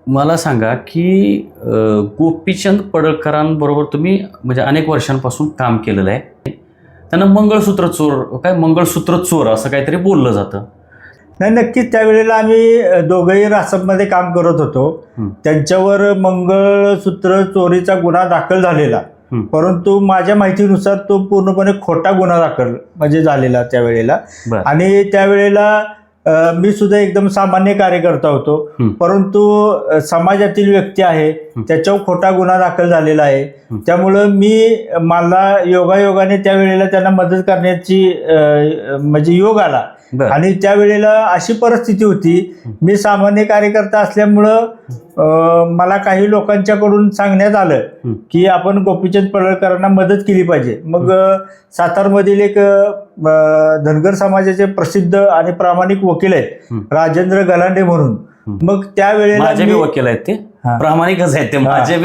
मला सांगा की गोपीचंद पडळकरांबरोबर तुम्ही म्हणजे अनेक वर्षांपासून काम केलेलं आहे. त्यांना मंगळसूत्र चोर काय मंगळसूत्र चोर असं काहीतरी बोललं जातं. नाही, नक्कीच त्यावेळेला आम्ही दोघंही रासपमध्ये काम करत होतो. त्यांच्यावर मंगळसूत्र चोरीचा गुन्हा दाखल झालेला, परंतु माझ्या माहितीनुसार तो पूर्णपणे खोटा गुन्हा दाखल म्हणजे झालेला त्यावेळेला. बरं. आणि त्यावेळेला मी सुद्धा एकदम सामान्य कार्यकर्ता होतो, परंतु समाजातील व्यक्ती आहे त्याच्यावर खोटा गुन्हा दाखल झालेला आहे. त्यामुळं मला योगायोगाने त्यावेळेला त्यांना मदत करण्याची म्हणजे योग आला. आणि त्यावेळेला अशी परिस्थिती होती, मी सामान्य कार्यकर्ता असल्यामुळं मला काही लोकांच्याकडून सांगण्यात आलं की आपण गोपीचंद पडळकरांना मदत केली पाहिजे. मग सातारमधील एक धनगर समाजाचे प्रसिद्ध आणि प्रामाणिक वकील आहेत राजेंद्र गलांडे म्हणून. मग त्यावेळेला माझे बी वकील आहेत ते, प्रामाणिकच आहेत ते. माझे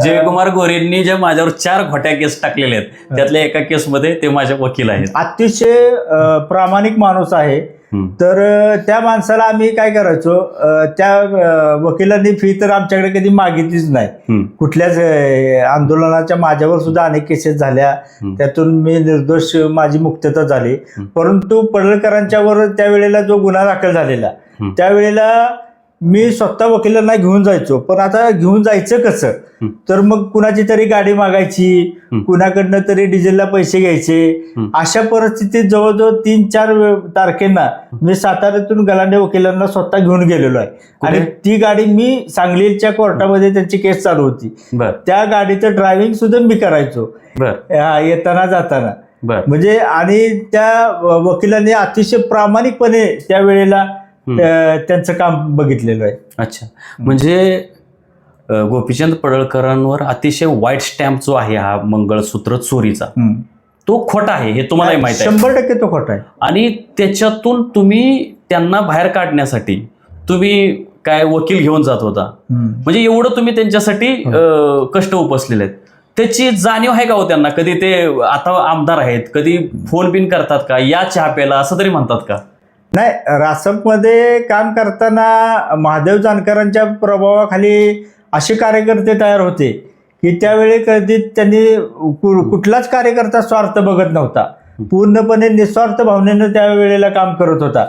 जयकुमार गोरेंनी जे माझ्यावर 4 खोट्या केस टाकलेले आहेत त्यातल्या एका केसमध्ये ते माझे वकील आहेत. अतिशय प्रामाणिक माणूस आहे. तर त्या माणसाला आम्ही काय करायचो, त्या वकिलांनी फी तर आमच्याकडे कधी मागितलीच नाही. कुठल्याच आंदोलनाच्या माझ्यावर सुद्धा अनेक केसेस झाल्या, त्यातून मी निर्दोष माझी मुक्तता झाली. परंतु पडळकरांच्यावर त्यावेळेला जो गुन्हा दाखल झालेला त्यावेळेला मी स्वतः वकिलांना घेऊन जायचो. पण आता घेऊन जायचं कसं, तर मग कुणाची तरी गाडी मागायची, कुणाकडनं तरी डिझेलला पैसे घ्यायचे. अशा परिस्थितीत जवळजवळ 3-4 तारखेंना मी साताऱ्यातून गलांडे वकिलांना स्वतः घेऊन गेलेलो आहे. आणि ती गाडी मी सांगलीच्या कोर्टामध्ये त्यांची केस चालू होती, त्या गाडीचं ड्रायव्हिंग सुद्धा मी करायचो येताना जाताना. म्हणजे आणि त्या वकिलांनी अतिशय प्रामाणिकपणे त्यावेळेला त्यांचं काम बघितलेलं आहे. अच्छा, म्हणजे गोपीचंद पडळकरांवर अतिशय वाईट स्टॅम्प जो आहे हा मंगळसूत्र चोरीचा, तो खोटा आहे हे तुम्हाला माहिती आहे? 100% तो खोटा आहे. आणि त्याच्यातून तुम्ही त्यांना बाहेर काढण्यासाठी तुम्ही काय वकील घेऊन जात होता, म्हणजे एवढं तुम्ही त्यांच्यासाठी कष्ट उपसलेले आहेत. त्याची जाणीव आहे का हो त्यांना? कधी ते आता आमदार आहेत, कधी फोन बिन करतात का, या चहा प्यायला असं तरी म्हणतात का? नाही, रासपमध्ये काम करताना महादेव जानकरांच्या प्रभावाखाली असे कार्यकर्ते तयार होते की त्यावेळी कधी त्यांनी कुठलाच कार्यकर्ता स्वार्थ बघत नव्हता, पूर्णपणे निस्वार्थ भावनेनं त्यावेळेला काम करत होता.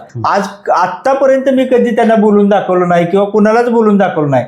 आतापर्यंत मी कधी त्यांना बोलून दाखवलं नाही किंवा कुणालाच बोलून दाखवलं नाही.